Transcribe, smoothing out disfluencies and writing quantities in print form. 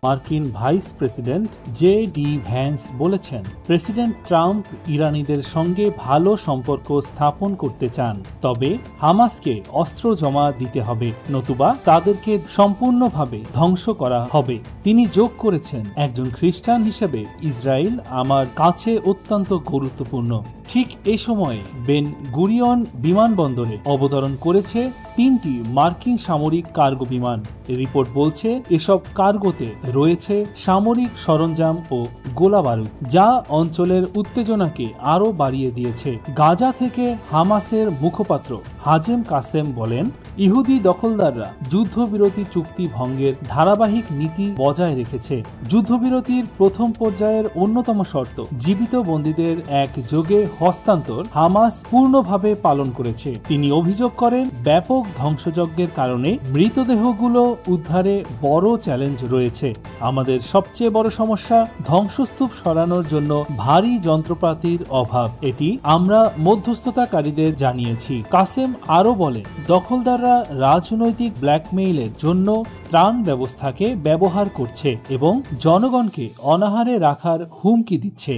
মার্কিন vice president J.D.. Vance বলেছেন, president Trump ইরানিদের সঙ্গে ভালো সম্পর্ক স্থাপন করতে চান, তবে হামাসকে অস্ত্র জমা দিতে হবে, নতুবা তাদেরকে সম্পূর্ণভাবে ধ্বংস করা হবে। তিনি যোগ করেছেন, একজন খ্রিস্টান হিসেবে ইসরায়েল আমার কাছে অত্যন্ত গুরুত্বপূর্ণ। ঠিক এই সময়ে বেন গুরিয়ন বিমানবন্দরে অবতরণ করেছে 3টি মার্কিন সামরিক কার্গো বিমান। রিপোর্ট বলছে, এসব কার্গোতে রয়েছে সামরিক সরঞ্জাম ও গোলাবারুদ, যা অঞ্চলের উত্তেজনাকে আরও বাড়িয়ে দিয়েছে। গাজা থেকে হামাসের মুখপাত্র হাজেম কাসেম বলেন, ইহুদি দখলদাররা যুদ্ধবিরতি চুক্তি ভঙ্গের ধারাবাহিক নীতি বজায় রেখেছে। যুদ্ধবিরতির প্রথম পর্যায়ের অন্যতম শর্ত জীবিত বন্দীদের একযোগে হস্তান্তর হামাস পূর্ণভাবে পালন করেছে। তিনি অভিযোগ করেন, ব্যাপক ধ্বংসযজ্ঞের কারণে মৃতদেহগুলো উদ্ধারে বড় চ্যালেঞ্জ রয়েছে। আমাদের সবচেয়ে বড় সমস্যা ধ্বংসস্তূপ সরানোর জন্য ভারী যন্ত্রপাতির অভাব। এটি আমরা মধ্যস্থতাকারীদের জানিয়েছি। কাসেম আরও বলেন, দখলদাররা রাজনৈতিক ব্ল্যাকমেইলের জন্য ত্রাণ ব্যবস্থাকে ব্যবহার করছে এবং জনগণকে অনাহারে রাখার হুমকি দিচ্ছে।